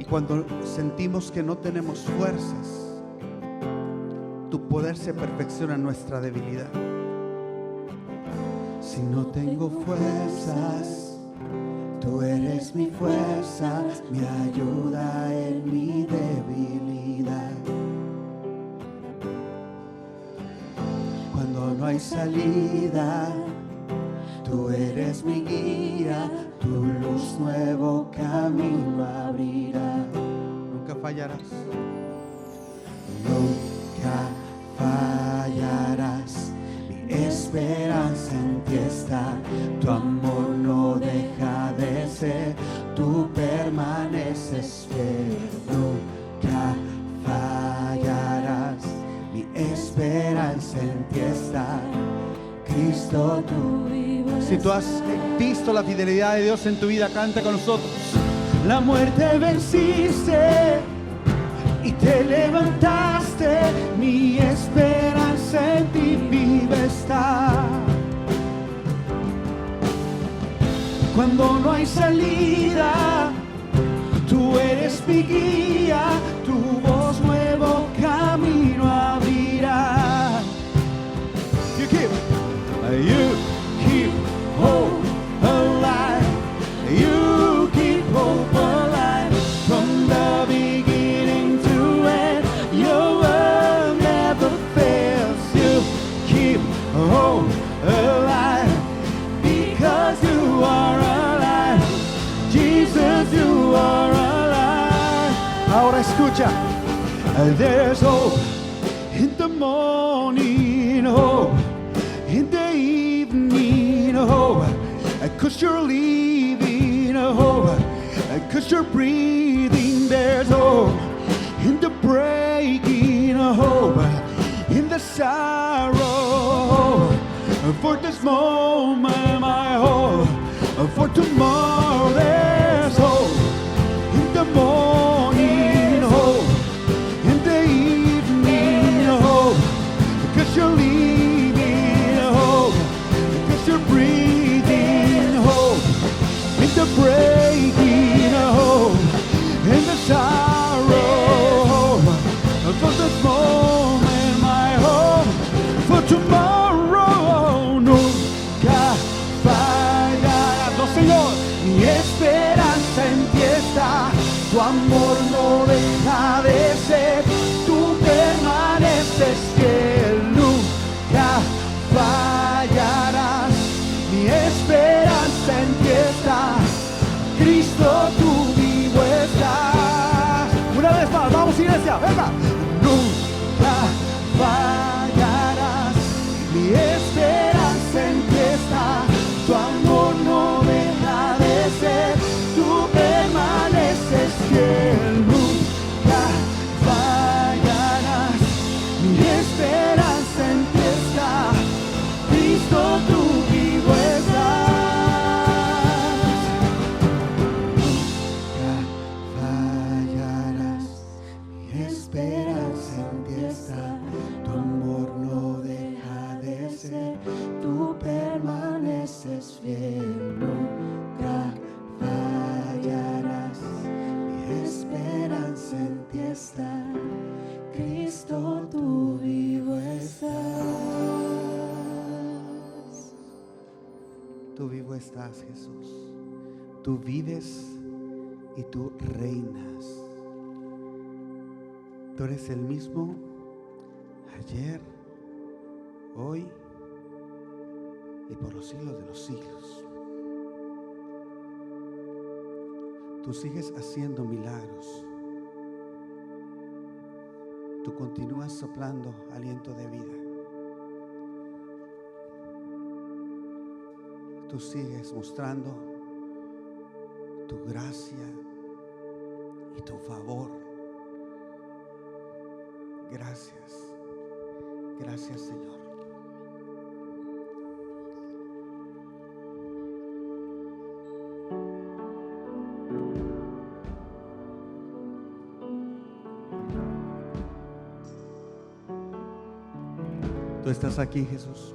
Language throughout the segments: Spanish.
cuando sentimos que no tenemos fuerzas, tu poder se perfecciona en nuestra debilidad. Si no tengo fuerzas, tú eres mi fuerza, mi ayuda en mi debilidad. Cuando no hay salida, tú eres mi guía, tu luz nuevo camino abrirá. Nunca fallarás. Nunca fallarás. Mi esperanza en ti está. Tu amor no deja de ser. Tú permaneces fiel. Nunca fallarás. Mi esperanza en ti está. Cristo, tú vives. Si tú has visto la fidelidad de Dios en tu vida, canta con nosotros. La muerte venciste y te levantaste, mi esperanza en ti vive está. Cuando no hay salida, tú eres mi guía, tu voz nuevo camino abrirá. You keep hope alive. You keep hope alive from the beginning to end. Your word never fails. You keep hope alive because you are alive. Jesus, you are alive. Ahora escucha. There's hope in the morning, hope in the evening, hope, 'cause you're leaving, hope, 'cause you're breathing. There's hope in the breaking, hope in the sorrow. For this moment, my hope, for tomorrow. There's hope in the morning, hope in the evening, hope, 'cause you're leaving, hope, 'cause you're breathing, hope in the breaking, hope in the sorrow. For this moment, my hope for tomorrow. Nunca fallarás, no Señor, mi esperanza en ti está. Tu amor no deja de ser, tú permaneces fiel. Nunca fallarás, mi esperanza en ti está. Cristo, tú vivo estás. Una vez más, vamos iglesia, venga. Nunca fallarás, mi esperanza en ti está. Tu amor no deja de ser, tú permaneces fiel. Nunca fallarás, mi esperanza en ti está. Cristo, tú vivo estás. Nunca fallarás, mi esperanza en ti está. Tu amor no deja de ser, tú permaneces fiel. Nunca fallarás, mi esperanza en ti está. Cristo, tú vivo estás. Tú vivo estás, Jesús. Tú vives y tú reinas. Tú eres el mismo ayer, hoy y por los siglos de los siglos. Tú sigues haciendo milagros. Tú continúas soplando aliento de vida. Tú sigues mostrando tu gracia y tu favor. Gracias. Gracias, Señor. Tú estás aquí, Jesús.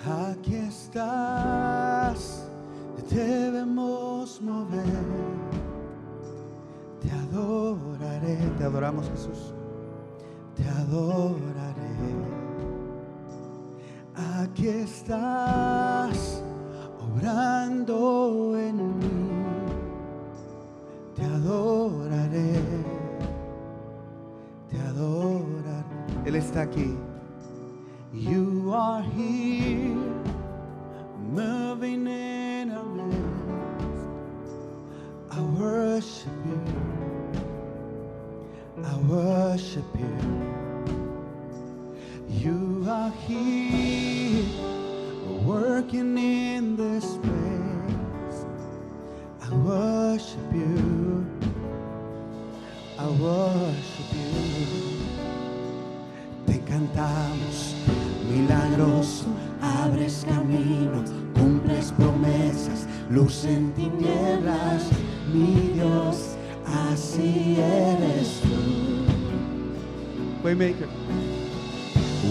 Aquí estás, te vemos. labios mover, te adoraré. Te adoramos, Jesús. Te adoraré. Aquí estás obrando en mí. Te adoraré. Te adoraré. Él está aquí. You are here, moving in our midst. I worship you. I worship you. You are here, working in this place. I worship you. I worship you. Te cantamos, milagroso, abres caminos, cumples promesas, luz en tinieblas, mi Dios, así eres tú. Waymaker,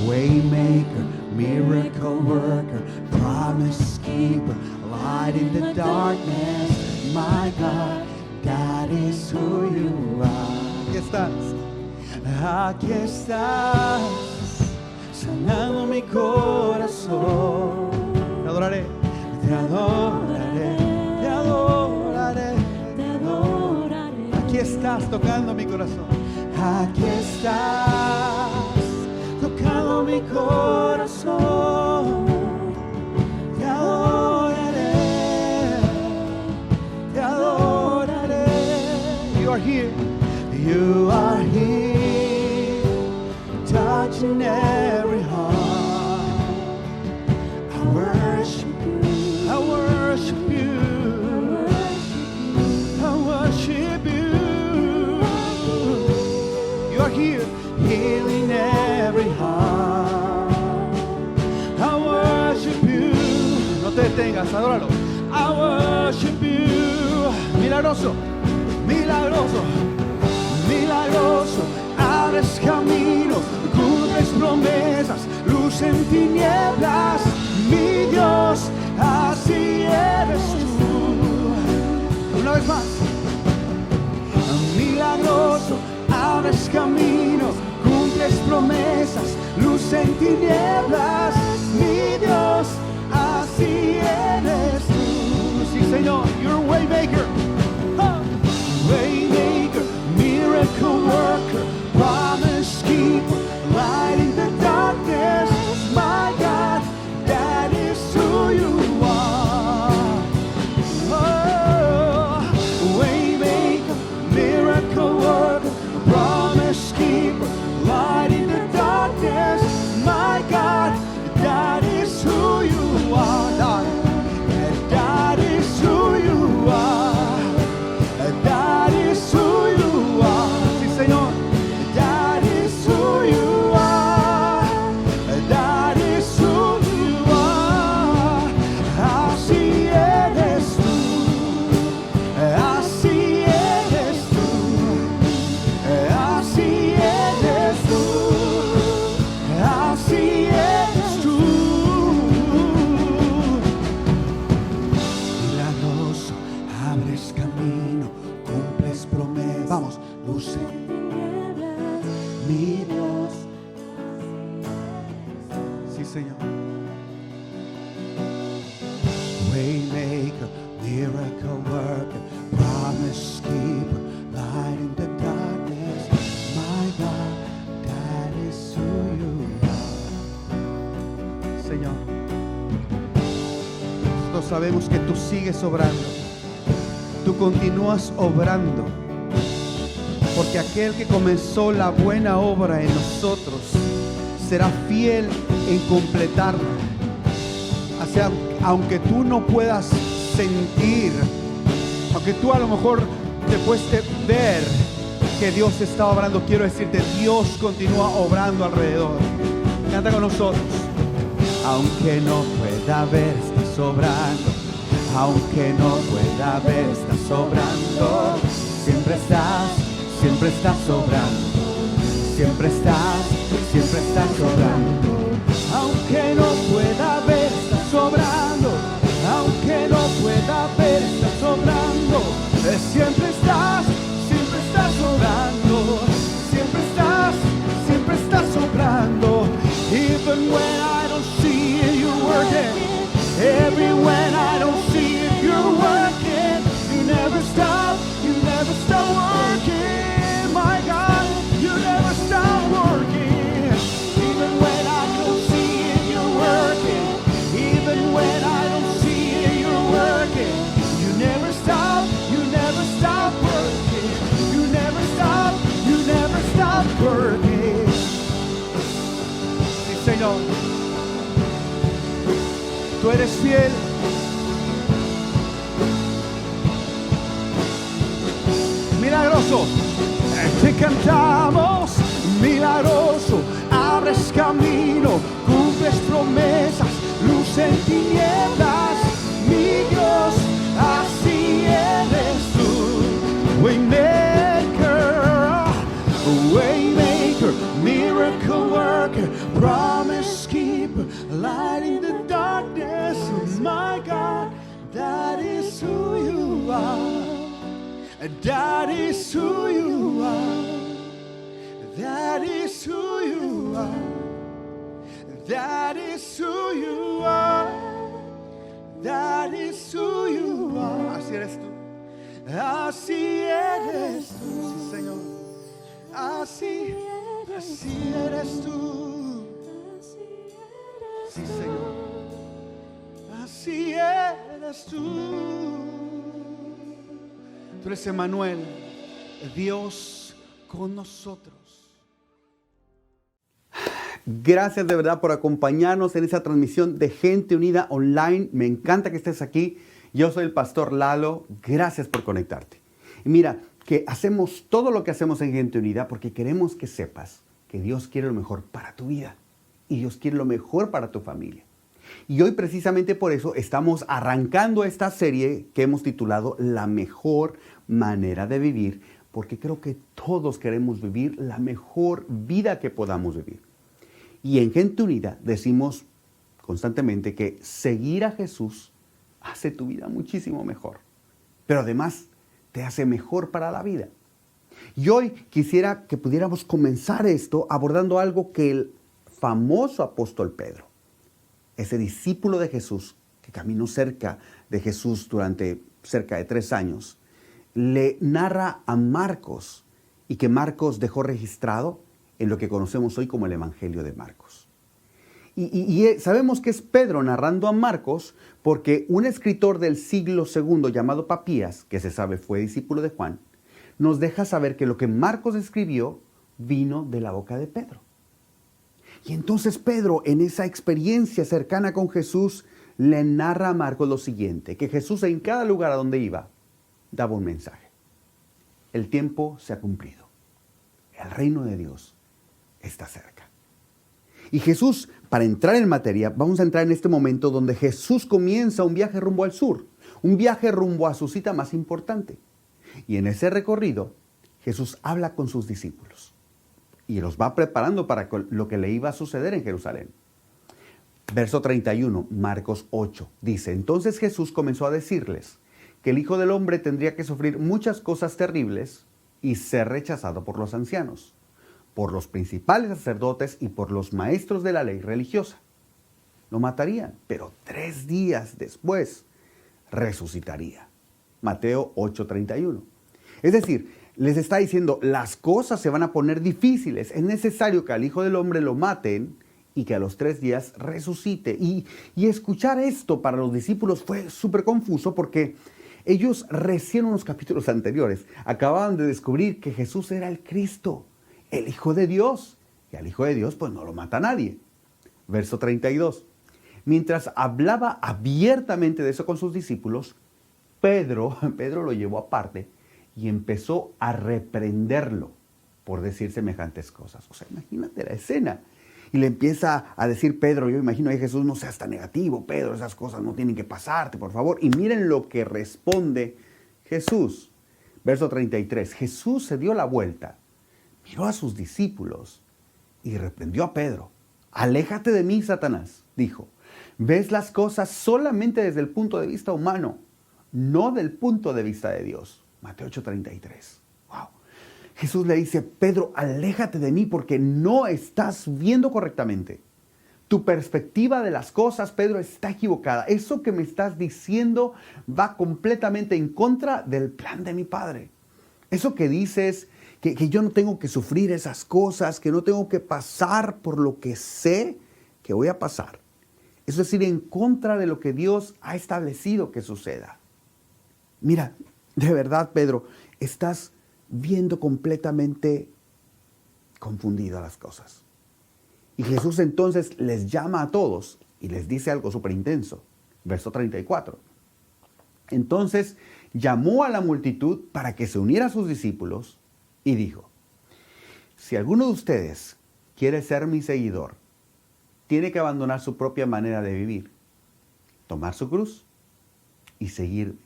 Waymaker, miracle worker, promise keeper, light in the darkness, my God, that is who you are. Aquí estás. Aquí estás, sanando mi corazón. Te adoraré, te adoraré, te adoraré, te adoraré. Aquí estás tocando mi corazón. Aquí estás, tocando mi corazón. Te adoraré, te adoraré. You are here, you are here. Touching every heart. I worship you. I worship you. I worship you. You are here, healing every heart. I worship you. No te detengas, adóralo. I worship you. Milagroso, milagroso, milagroso. Abres caminos, cumples promesas, luz en tinieblas, mi Dios, así eres tú. Una vez más. Milagroso, abres caminos, cumples promesas, luz en tinieblas, mi Dios, así eres tú. Sí, Señor, you're a waymaker. Waymaker, miracle worker, promise keeper, light in the darkness, my God, that is who you are. Oh, waymaker, miracle worker, promise keeper, light in the darkness, my God, that is who you are. That is who you are. That is who you are. Sí, Señor. That is who you are. That is who you are. Así eres tú. Así eres tú. Así eres tú. Así eres tú. Milagroso, abres camino, cumples promesas. Vamos, luz en mi Dios. Sí, Señor. Waymaker, miracle worker, promise keeper, light in the darkness, my God, that is who you are. Señor, nosotros sabemos que tú sigues obrando, tú continúas obrando. Porque aquel que comenzó la buena obra en nosotros será fiel en completarla. O sea, aunque tú no puedas sentir, aunque tú a lo mejor te puedes ver que Dios está obrando, quiero decirte, Dios continúa obrando alrededor. Canta con nosotros. Aunque no pueda ver, estás obrando. Aunque no pueda ver, estás obrando. Siempre estás obrando, siempre estás obrando. Aunque no pueda ver, estás obrando. Aunque no pueda ver, estás obrando. Siempre estás obrando, siempre estás obrando. Even when I don't see it, you're working. Every when I don't see it, you're working. You never stop working, my God. You never stop working. Even when I don't see it, you're working. Even when I don't see it, you're working. You never stop working. You never stop working. Sí, Señor. Tú eres fiel. Milagroso. Te cantamos, milagroso. Abres camino, cumples promesas, luz en tinieblas. Mi Dios, así eres tú. Waymaker, miracle worker, promise keeper, light in the darkness. My God, that is who you are. That is who you are. That is who you are. That is who you are. That is who you are. Así eres tú. Así eres tú. Sí, Señor. Así eres tú. Sí, Señor. Así eres tú. Tú eres Emmanuel, Dios con nosotros. Gracias de verdad por acompañarnos en esta transmisión de Gente Unida Online. Me encanta que estés aquí. Yo soy el pastor Lalo. Gracias por conectarte. Y mira, que hacemos todo lo que hacemos en Gente Unida porque queremos que sepas que Dios quiere lo mejor para tu vida y Dios quiere lo mejor para tu familia. Y hoy precisamente por eso estamos arrancando esta serie que hemos titulado La mejor manera de vivir, porque creo que todos queremos vivir la mejor vida que podamos vivir. Y en Gente Unida decimos constantemente que seguir a Jesús hace tu vida muchísimo mejor, pero además te hace mejor para la vida. Y hoy quisiera que pudiéramos comenzar esto abordando algo que el famoso apóstol Pedro, ese discípulo de Jesús que caminó cerca de Jesús durante cerca de 3 años, le narra a Marcos y que Marcos dejó registrado en lo que conocemos hoy como el Evangelio de Marcos. Y sabemos que es Pedro narrando a Marcos porque un escritor del siglo II llamado Papías, que se sabe fue discípulo de Juan, nos deja saber que lo que Marcos escribió vino de la boca de Pedro. Y entonces Pedro, en esa experiencia cercana con Jesús, le narra a Marcos lo siguiente, que Jesús en cada lugar a donde iba, daba un mensaje. El tiempo se ha cumplido. El reino de Dios está cerca. Y Jesús, para entrar en materia, vamos a entrar en este momento donde Jesús comienza un viaje rumbo al sur, un viaje rumbo a su cita más importante. Y en ese recorrido, Jesús habla con sus discípulos y los va preparando para lo que le iba a suceder en Jerusalén. Verso 31, Marcos 8, dice, entonces Jesús comenzó a decirles que el Hijo del Hombre tendría que sufrir muchas cosas terribles y ser rechazado por los ancianos, por los principales sacerdotes y por los maestros de la ley religiosa. Lo matarían, pero 3 días después resucitaría. Mateo 8:31. Es decir, les está diciendo, las cosas se van a poner difíciles. Es necesario que al Hijo del Hombre lo maten y que a los 3 días resucite. Y escuchar esto para los discípulos fue súper confuso porque ellos recién unos capítulos anteriores acababan de descubrir que Jesús era el Cristo, el Hijo de Dios. Y al Hijo de Dios pues no lo mata nadie. Verso 32. Mientras hablaba abiertamente de eso con sus discípulos, Pedro lo llevó aparte y empezó a reprenderlo por decir semejantes cosas. O sea, imagínate la escena. Y le empieza a decir Pedro, yo imagino a Jesús, no seas tan negativo, Pedro, esas cosas no tienen que pasarte, por favor. Y miren lo que responde Jesús. Verso 33, Jesús se dio la vuelta, miró a sus discípulos y reprendió a Pedro. Aléjate de mí, Satanás, dijo. Ves las cosas solamente desde el punto de vista humano, no del punto de vista de Dios. Mateo 8:33. Wow. Jesús le dice, Pedro, aléjate de mí porque no estás viendo correctamente. Tu perspectiva de las cosas, Pedro, está equivocada. Eso que me estás diciendo va completamente en contra del plan de mi Padre. Eso que dices, que yo no tengo que sufrir esas cosas, que no tengo que pasar por lo que sé que voy a pasar. Eso es ir en contra de lo que Dios ha establecido que suceda. Mira, de verdad, Pedro, estás viendo completamente confundido las cosas. Y Jesús entonces les llama a todos y les dice algo súper intenso. Verso 34. Entonces llamó a la multitud para que se uniera a sus discípulos y dijo, si alguno de ustedes quiere ser mi seguidor, tiene que abandonar su propia manera de vivir, tomar su cruz y seguirme.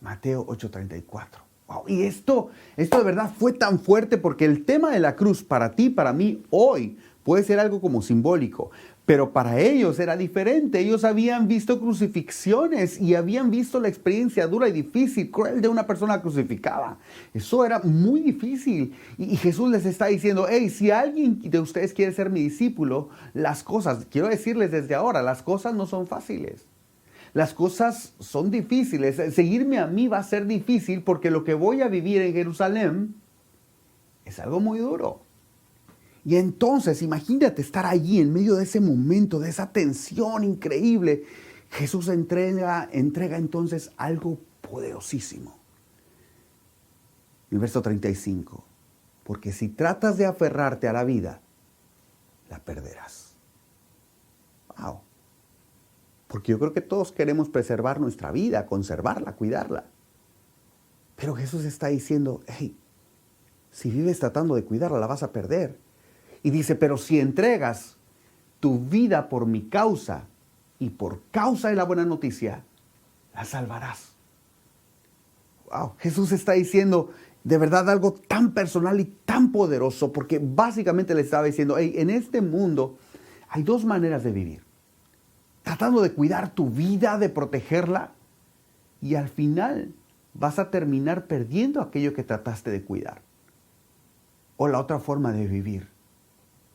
Mateo 8:34. Wow. Y esto de verdad fue tan fuerte porque el tema de la cruz para ti, para mí, hoy puede ser algo como simbólico, pero para ellos era diferente. Ellos habían visto crucifixiones y habían visto la experiencia dura y difícil, cruel de una persona crucificada. Eso era muy difícil. Y Jesús les está diciendo, hey, si alguien de ustedes quiere ser mi discípulo, quiero decirles desde ahora, las cosas no son fáciles. Las cosas son difíciles. Seguirme a mí va a ser difícil porque lo que voy a vivir en Jerusalén es algo muy duro. Y entonces, imagínate estar allí en medio de ese momento, de esa tensión increíble. Jesús entrega entonces algo poderosísimo. El verso 35. Porque si tratas de aferrarte a la vida, la perderás. Wow. Porque yo creo que todos queremos preservar nuestra vida, conservarla, cuidarla. Pero Jesús está diciendo, hey, si vives tratando de cuidarla, la vas a perder. Y dice, pero si entregas tu vida por mi causa y por causa de la buena noticia, la salvarás. Wow, Jesús está diciendo de verdad algo tan personal y tan poderoso, porque básicamente le estaba diciendo, hey, en este mundo hay dos maneras de vivir. Tratando de cuidar tu vida, de protegerla, y al final vas a terminar perdiendo aquello que trataste de cuidar. O la otra forma de vivir,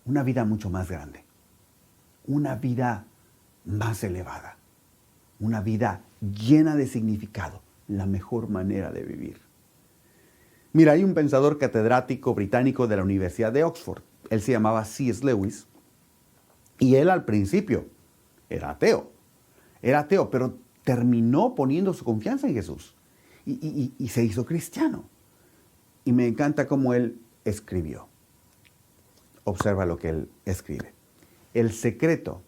una vida mucho más grande, una vida más elevada, una vida llena de significado, la mejor manera de vivir. Mira, hay un pensador catedrático británico de la Universidad de Oxford, él se llamaba C.S. Lewis, y él al principio era ateo, pero terminó poniendo su confianza en Jesús y se hizo cristiano. Y me encanta cómo él escribió. Observa lo que él escribe. El secreto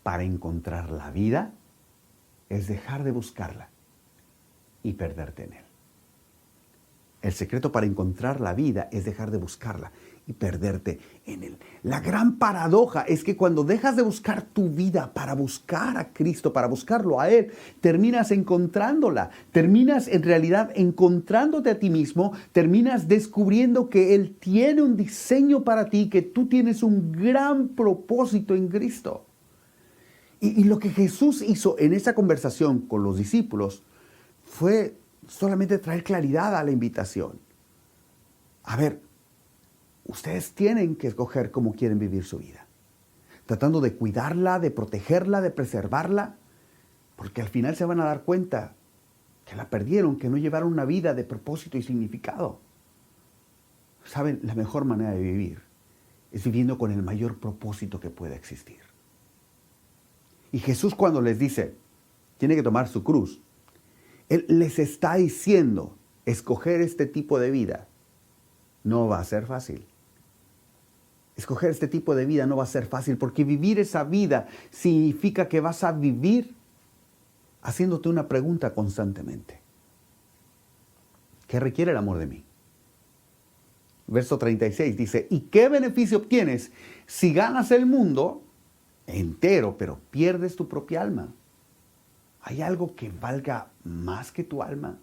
para encontrar la vida es dejar de buscarla y perderte en él. El secreto para encontrar la vida es dejar de buscarla y perderte en él. La gran paradoja es que cuando dejas de buscar tu vida para buscar a Cristo, para buscarlo a Él, terminas encontrándola, terminas en realidad encontrándote a ti mismo, terminas descubriendo que Él tiene un diseño para ti, que tú tienes un gran propósito en Cristo. Y lo que Jesús hizo en esa conversación con los discípulos fue solamente traer claridad a la invitación. A ver, ustedes tienen que escoger cómo quieren vivir su vida. Tratando de cuidarla, de protegerla, de preservarla, porque al final se van a dar cuenta que la perdieron, que no llevaron una vida de propósito y significado. ¿Saben? La mejor manera de vivir es viviendo con el mayor propósito que pueda existir. Y Jesús cuando les dice, tiene que tomar su cruz, Él les está diciendo, escoger este tipo de vida no va a ser fácil. Escoger este tipo de vida no va a ser fácil porque vivir esa vida significa que vas a vivir haciéndote una pregunta constantemente. ¿Qué requiere el amor de mí? Verso 36 dice, ¿y qué beneficio obtienes si ganas el mundo entero, pero pierdes tu propia alma? ¿Hay algo que valga más que tu alma?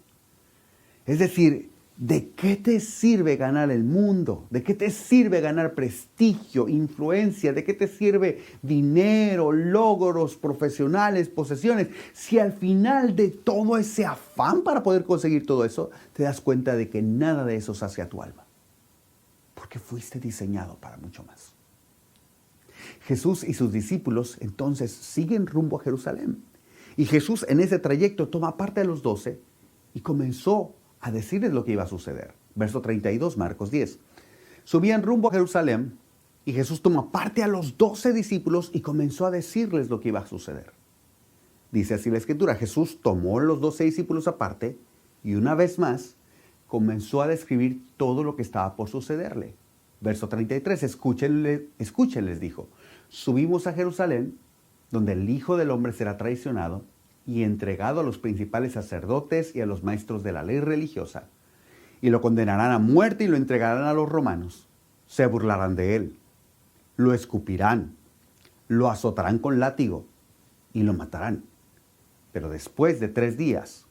Es decir, ¿De qué te sirve ganar el mundo? ¿De qué te sirve ganar prestigio, influencia? ¿De qué te sirve dinero, logros profesionales, posesiones? Si al final de todo ese afán para poder conseguir todo eso, te das cuenta de que nada de eso sacia tu alma. Porque fuiste diseñado para mucho más. Jesús y sus discípulos entonces siguen rumbo a Jerusalén. Y Jesús en ese trayecto toma parte de los 12 y comenzó a decirles lo que iba a suceder. Verso 32, Marcos 10. Subían rumbo a Jerusalén y Jesús tomó parte a los 12 discípulos y comenzó a decirles lo que iba a suceder. Dice así la Escritura: Jesús tomó los 12 discípulos aparte y una vez más comenzó a describir todo lo que estaba por sucederle. Verso 33, escuchen, les dijo: subimos a Jerusalén, donde el Hijo del Hombre será traicionado y entregado a los principales sacerdotes y a los maestros de la ley religiosa, y lo condenarán a muerte y lo entregarán a los romanos. Se burlarán de él, lo escupirán, lo azotarán con látigo y lo matarán. Pero después de 3 días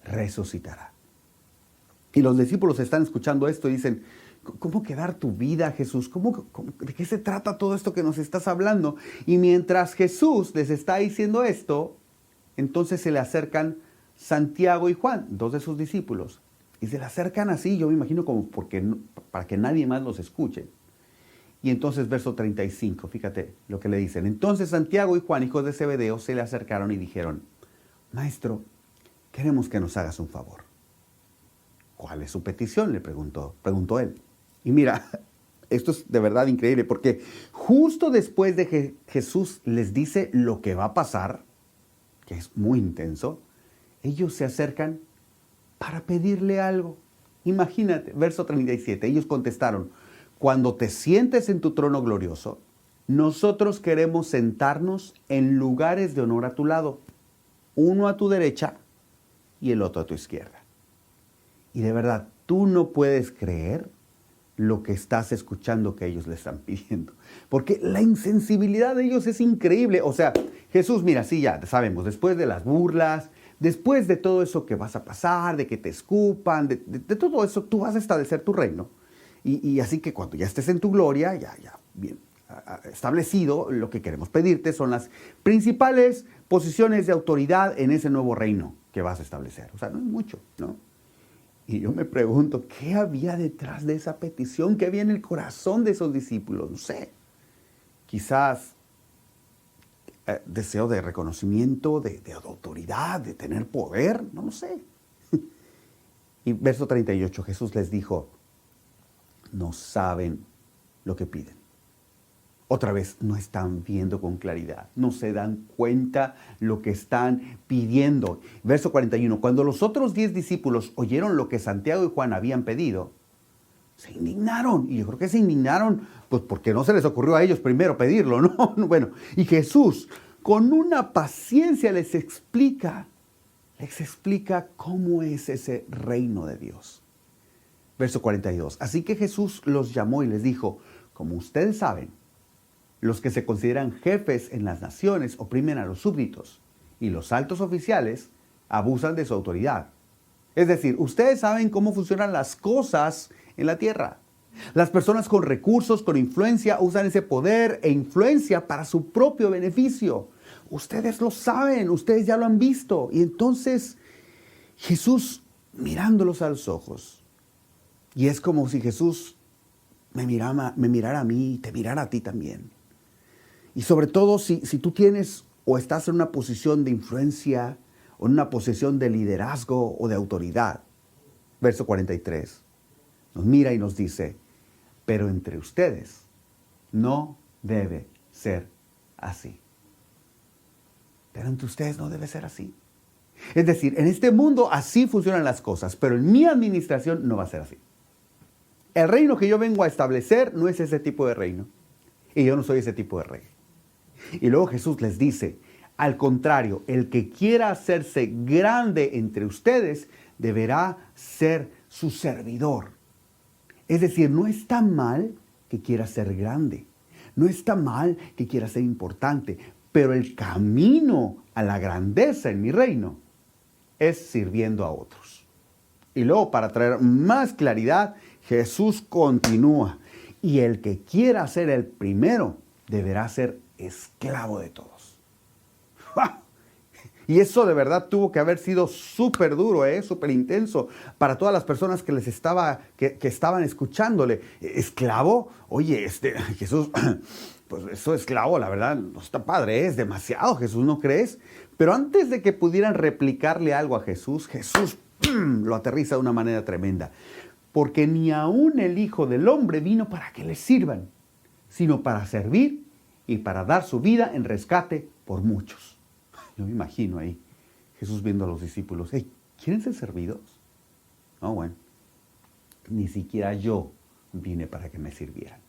resucitará. Y los discípulos están escuchando esto y dicen: ¿cómo quedar tu vida, Jesús? ¿De qué se trata todo esto que nos estás hablando? Y mientras Jesús les está diciendo esto, entonces se le acercan Santiago y Juan, 2 de sus discípulos. Y se le acercan así, yo me imagino como para que nadie más los escuche. Y entonces verso 35, fíjate lo que le dicen. Entonces Santiago y Juan, hijos de Zebedeo, se le acercaron y dijeron: Maestro, queremos que nos hagas un favor. ¿Cuál es su petición?, le preguntó él. Y mira, esto es de verdad increíble, porque justo después de que Jesús les dice lo que va a pasar, que es muy intenso, ellos se acercan para pedirle algo. Imagínate, verso 37, ellos contestaron: cuando te sientes en tu trono glorioso, nosotros queremos sentarnos en lugares de honor a tu lado, uno a tu derecha y el otro a tu izquierda. Y de verdad, tú no puedes creer lo que estás escuchando que ellos le están pidiendo. Porque la insensibilidad de ellos es increíble. O sea, Jesús, mira, sí, ya sabemos, después de las burlas, después de todo eso que vas a pasar, de que te escupan, de todo eso, tú vas a establecer tu reino. Y así que cuando ya estés en tu gloria, ya bien establecido, lo que queremos pedirte son las principales posiciones de autoridad en ese nuevo reino que vas a establecer. O sea, no es mucho, ¿no? Y yo me pregunto, ¿qué había detrás de esa petición? ¿Qué había en el corazón de esos discípulos? No sé. Quizás deseo de reconocimiento, de autoridad, de tener poder, no lo sé. Y verso 38, Jesús les dijo: no saben lo que piden. Otra vez, no están viendo con claridad, no se dan cuenta lo que están pidiendo. Verso 41, cuando los otros 10 discípulos oyeron lo que Santiago y Juan habían pedido, se indignaron. Y yo creo que se indignaron pues porque no se les ocurrió a ellos primero pedirlo, ¿no? Bueno, y Jesús con una paciencia les explica cómo es ese reino de Dios. Verso 42, así que Jesús los llamó y les dijo: como ustedes saben, los que se consideran jefes en las naciones oprimen a los súbditos y los altos oficiales abusan de su autoridad. Es decir, ustedes saben cómo funcionan las cosas en la tierra. Las personas con recursos, con influencia, usan ese poder e influencia para su propio beneficio. Ustedes lo saben, ustedes ya lo han visto. Y entonces Jesús, mirándolos a los ojos, y es como si Jesús me mirara a mí y te mirara a ti también. Y sobre todo si tú tienes o estás en una posición de influencia o en una posición de liderazgo o de autoridad. Verso 43. Nos mira y nos dice: pero entre ustedes no debe ser así. Pero entre ustedes no debe ser así. Es decir, en este mundo así funcionan las cosas, pero en mi administración no va a ser así. El reino que yo vengo a establecer no es ese tipo de reino. Y yo no soy ese tipo de rey. Y luego Jesús les dice: al contrario, el que quiera hacerse grande entre ustedes deberá ser su servidor. Es decir, no está mal que quiera ser grande. No está mal que quiera ser importante. Pero el camino a la grandeza en mi reino es sirviendo a otros. Y luego, para traer más claridad, Jesús continúa. Y el que quiera ser el primero deberá ser esclavo de todos. ¡Ja! Y eso de verdad tuvo que haber sido súper duro, súper intenso para todas las personas que que estaban escuchándole. ¿Esclavo? Oye, Jesús, pues eso esclavo, la verdad, no está padre, es demasiado, Jesús, ¿no crees? Pero antes de que pudieran replicarle algo a Jesús, Jesús lo aterriza de una manera tremenda. Porque ni aún el Hijo del Hombre vino para que le sirvan, sino para servir y para dar su vida en rescate por muchos. Yo me imagino ahí, Jesús viendo a los discípulos, hey, ¿quieren ser servidos? No, bueno, ni siquiera yo vine para que me sirvieran.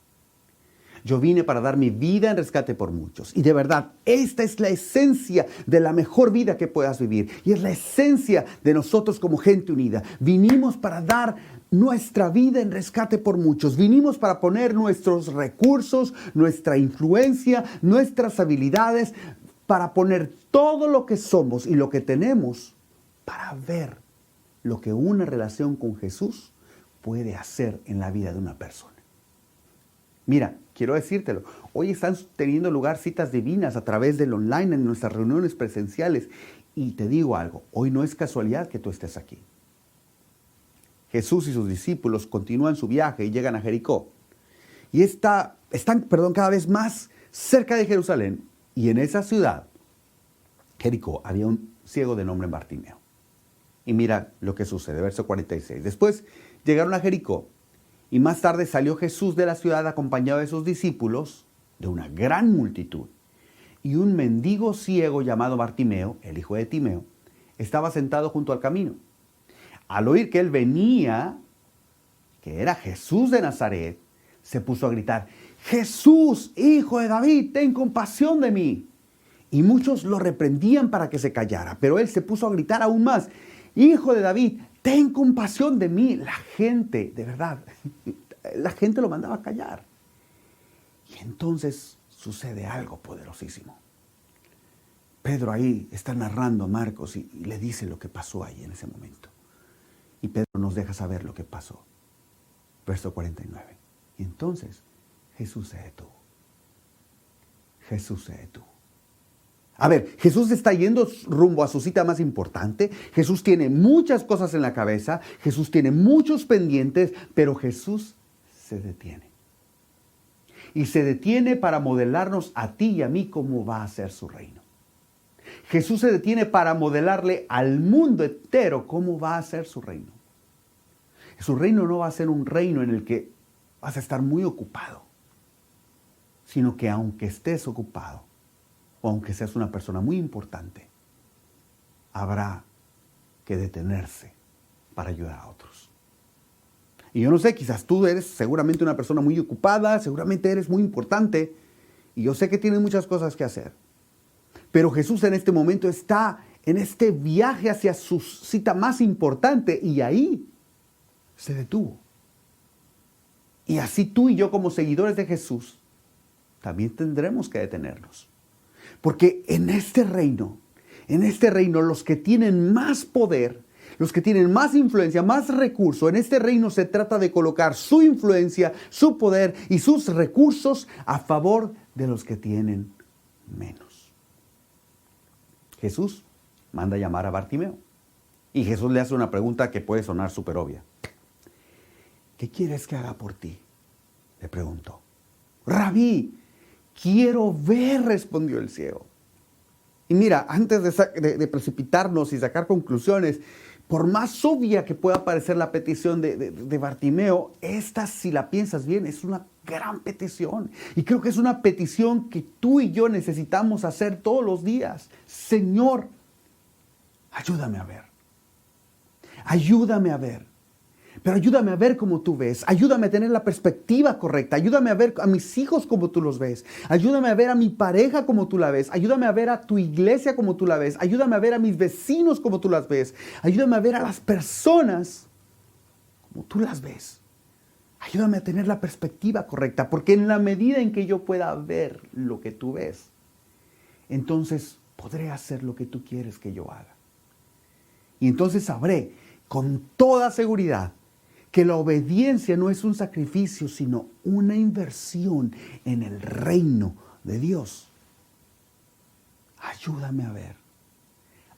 Yo vine para dar mi vida en rescate por muchos. Y de verdad, esta es la esencia de la mejor vida que puedas vivir. Y es la esencia de nosotros como gente unida. Vinimos para dar nuestra vida en rescate por muchos. Vinimos para poner nuestros recursos, nuestra influencia, nuestras habilidades, para poner todo lo que somos y lo que tenemos para ver lo que una relación con Jesús puede hacer en la vida de una persona. Mira, quiero decírtelo, hoy están teniendo lugar citas divinas a través del online en nuestras reuniones presenciales. Y te digo algo, hoy no es casualidad que tú estés aquí. Jesús y sus discípulos continúan su viaje y llegan a Jericó. Y están cada vez más cerca de Jerusalén. Y en esa ciudad, Jericó, había un ciego de nombre Bartimeo. Y mira lo que sucede, verso 46. Después llegaron a Jericó. Y más tarde salió Jesús de la ciudad acompañado de sus discípulos, de una gran multitud. Y un mendigo ciego llamado Bartimeo, el hijo de Timeo, estaba sentado junto al camino. Al oír que él venía, que era Jesús de Nazaret, se puso a gritar, Jesús, hijo de David, ten compasión de mí. Y muchos lo reprendían para que se callara, pero él se puso a gritar aún más, Hijo de David, ten compasión de mí. La gente, de verdad, la gente lo mandaba a callar. Y entonces sucede algo poderosísimo. Pedro ahí está narrando a Marcos y le dice lo que pasó ahí en ese momento. Y Pedro nos deja saber lo que pasó. Verso 49. Y entonces Jesús se detuvo. Jesús se detuvo. A ver, Jesús está yendo rumbo a su cita más importante. Jesús tiene muchas cosas en la cabeza. Jesús tiene muchos pendientes, pero Jesús se detiene. Y se detiene para modelarnos a ti y a mí cómo va a ser su reino. Jesús se detiene para modelarle al mundo entero cómo va a ser su reino. Su reino no va a ser un reino en el que vas a estar muy ocupado, sino que aunque estés ocupado, o aunque seas una persona muy importante, habrá que detenerse para ayudar a otros. Y yo no sé, quizás tú eres seguramente una persona muy ocupada, seguramente eres muy importante, y yo sé que tienes muchas cosas que hacer. Pero Jesús en este momento está en este viaje hacia su cita más importante, y ahí se detuvo. Y así tú y yo como seguidores de Jesús, también tendremos que detenernos. Porque en este reino, los que tienen más poder, los que tienen más influencia, más recursos, en este reino se trata de colocar su influencia, su poder y sus recursos a favor de los que tienen menos. Jesús manda llamar a Bartimeo. Y Jesús le hace una pregunta que puede sonar súper obvia. ¿Qué quieres que haga por ti?, le preguntó. Rabí, quiero ver, respondió el ciego. Y mira, antes de precipitarnos y sacar conclusiones, por más obvia que pueda parecer la petición de Bartimeo, esta, si la piensas bien, es una gran petición. Y creo que es una petición que tú y yo necesitamos hacer todos los días. Señor, ayúdame a ver. Ayúdame a ver. Pero ayúdame a ver como tú ves. Ayúdame a tener la perspectiva correcta. Ayúdame a ver a mis hijos como tú los ves. Ayúdame a ver a mi pareja como tú la ves. Ayúdame a ver a tu iglesia como tú la ves. Ayúdame a ver a mis vecinos como tú las ves. Ayúdame a ver a las personas como tú las ves. Ayúdame a tener la perspectiva correcta. Porque en la medida en que yo pueda ver lo que tú ves, entonces podré hacer lo que tú quieres que yo haga. Y entonces sabré con toda seguridad que la obediencia no es un sacrificio, sino una inversión en el reino de Dios. Ayúdame a ver.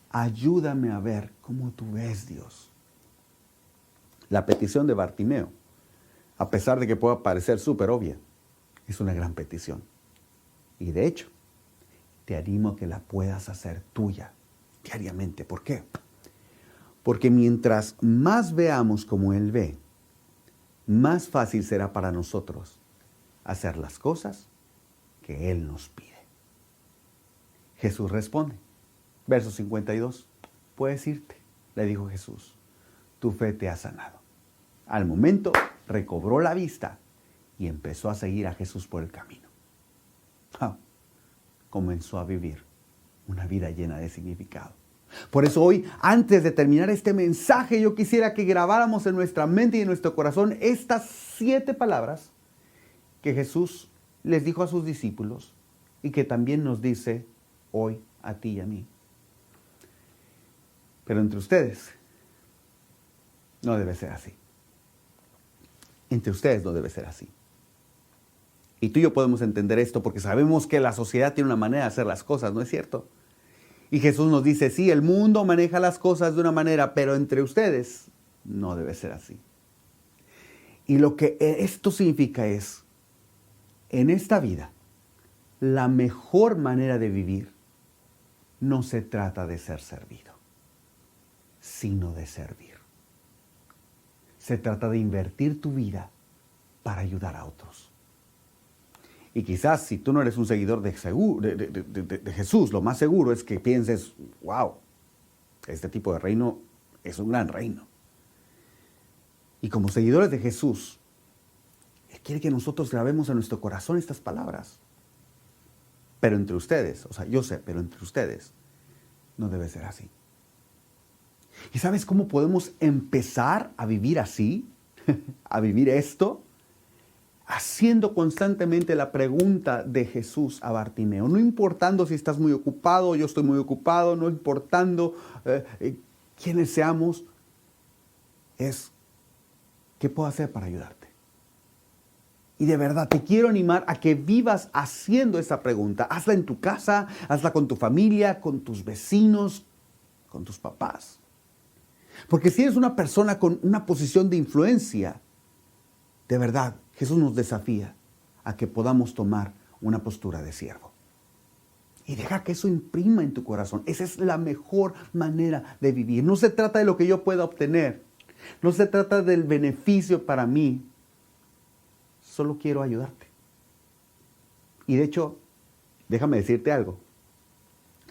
Ayúdame a ver cómo tú ves, Dios. La petición de Bartimeo, a pesar de que pueda parecer súper obvia, es una gran petición. Y de hecho, te animo a que la puedas hacer tuya diariamente. ¿Por qué? Porque mientras más veamos como Él ve, más fácil será para nosotros hacer las cosas que Él nos pide. Jesús responde, verso 52, puedes irte, le dijo Jesús, tu fe te ha sanado. Al momento recobró la vista y empezó a seguir a Jesús por el camino. Comenzó a vivir una vida llena de significado. Por eso hoy, antes de terminar este mensaje, yo quisiera que grabáramos en nuestra mente y en nuestro corazón estas 7 palabras que Jesús les dijo a sus discípulos y que también nos dice hoy a ti y a mí. Pero entre ustedes no debe ser así. Entre ustedes no debe ser así. Y tú y yo podemos entender esto porque sabemos que la sociedad tiene una manera de hacer las cosas, ¿no es cierto? Y Jesús nos dice, sí, el mundo maneja las cosas de una manera, pero entre ustedes no debe ser así. Y lo que esto significa es, en esta vida, la mejor manera de vivir no se trata de ser servido, sino de servir. Se trata de invertir tu vida para ayudar a otros. Y quizás si tú no eres un seguidor de Jesús, lo más seguro es que pienses, wow, este tipo de reino es un gran reino. Y como seguidores de Jesús, Él quiere que nosotros grabemos en nuestro corazón estas palabras. Pero entre ustedes, o sea, yo sé, pero entre ustedes no debe ser así. ¿Y sabes cómo podemos empezar a vivir así? A vivir esto. Haciendo constantemente la pregunta de Jesús a Bartimeo. No importando si estás muy ocupado, yo estoy muy ocupado, no importando quiénes seamos, es ¿qué puedo hacer para ayudarte? Y de verdad te quiero animar a que vivas haciendo esa pregunta. Hazla en tu casa, hazla con tu familia, con tus vecinos, con tus papás. Porque si eres una persona con una posición de influencia, de verdad, Jesús nos desafía a que podamos tomar una postura de siervo. Y deja que eso imprima en tu corazón. Esa es la mejor manera de vivir. No se trata de lo que yo pueda obtener. No se trata del beneficio para mí. Solo quiero ayudarte. Y de hecho, déjame decirte algo.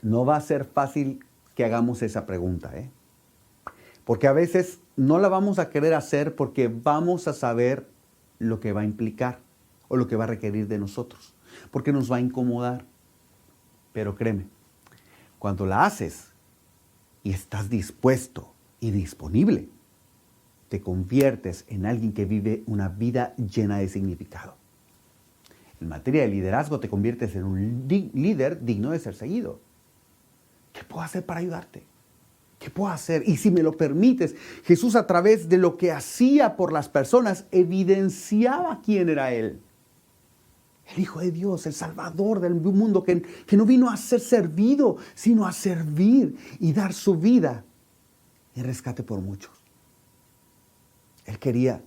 No va a ser fácil que hagamos esa pregunta, Porque a veces no la vamos a querer hacer porque vamos a saber lo que va a implicar o lo que va a requerir de nosotros, porque nos va a incomodar. Pero créeme, cuando la haces y estás dispuesto y disponible, te conviertes en alguien que vive una vida llena de significado. En materia de liderazgo, te conviertes en un líder digno de ser seguido. ¿Qué puedo hacer para ayudarte? ¿Qué puedo hacer? Y si me lo permites, Jesús a través de lo que hacía por las personas, evidenciaba quién era Él. El Hijo de Dios, el Salvador del mundo, que no vino a ser servido, sino a servir y dar su vida en rescate por muchos. Él quería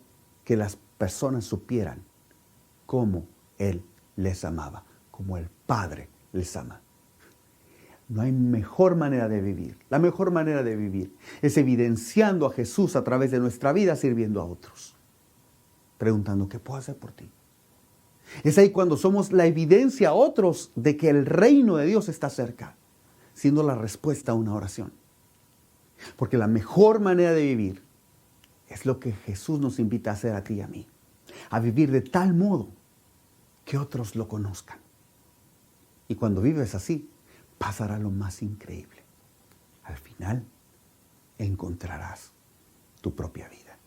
que las personas supieran cómo Él les amaba, como el Padre les ama. No hay mejor manera de vivir. La mejor manera de vivir es evidenciando a Jesús a través de nuestra vida, sirviendo a otros. Preguntando, ¿qué puedo hacer por ti? Es ahí cuando somos la evidencia a otros de que el reino de Dios está cerca, siendo la respuesta a una oración. Porque la mejor manera de vivir es lo que Jesús nos invita a hacer a ti y a mí. A vivir de tal modo que otros lo conozcan. Y cuando vives así, pasará lo más increíble. Al final, encontrarás tu propia vida.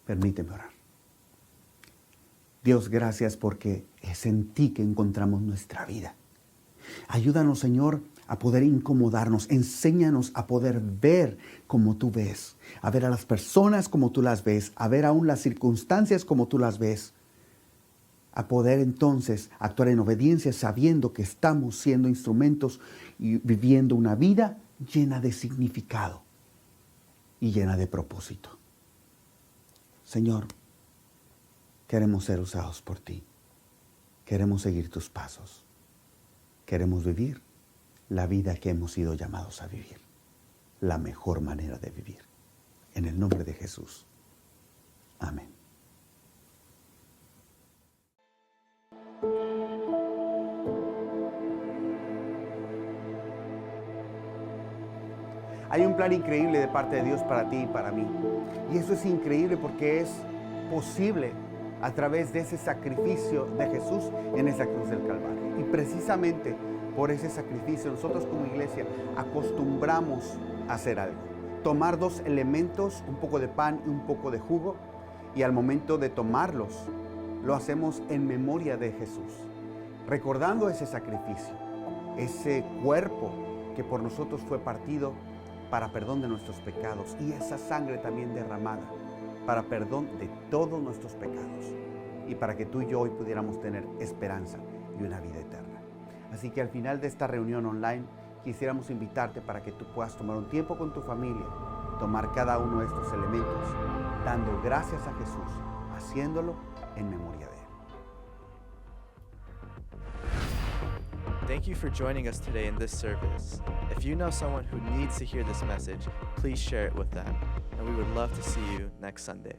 Permíteme orar. Dios, gracias porque es en ti que encontramos nuestra vida. Ayúdanos, Señor, a poder incomodarnos. Enséñanos a poder ver como tú ves, a ver a las personas como tú las ves, a ver aún las circunstancias como tú las ves, a poder entonces actuar en obediencia sabiendo que estamos siendo instrumentos y viviendo una vida llena de significado y llena de propósito. Señor, queremos ser usados por ti. Queremos seguir tus pasos. Queremos vivir la vida que hemos sido llamados a vivir. La mejor manera de vivir. En el nombre de Jesús. Amén. Hay un plan increíble de parte de Dios para ti y para mí. Y eso es increíble porque es posible a través de ese sacrificio de Jesús en esa cruz del Calvario. Y precisamente por ese sacrificio nosotros como iglesia acostumbramos a hacer algo. Tomar dos elementos, un poco de pan y un poco de jugo, y al momento de tomarlos, lo hacemos en memoria de Jesús, recordando ese sacrificio, ese cuerpo que por nosotros fue partido para perdón de nuestros pecados y esa sangre también derramada para perdón de todos nuestros pecados y para que tú y yo hoy pudiéramos tener esperanza y una vida eterna. Así que al final de esta reunión online quisiéramos invitarte para que tú puedas tomar un tiempo con tu familia, tomar cada uno de estos elementos, dando gracias a Jesús, haciéndolo en memoria de Él. Thank you for joining us today in this service. If you know someone who needs to hear this message, please share it with them. And we would love to see you next Sunday.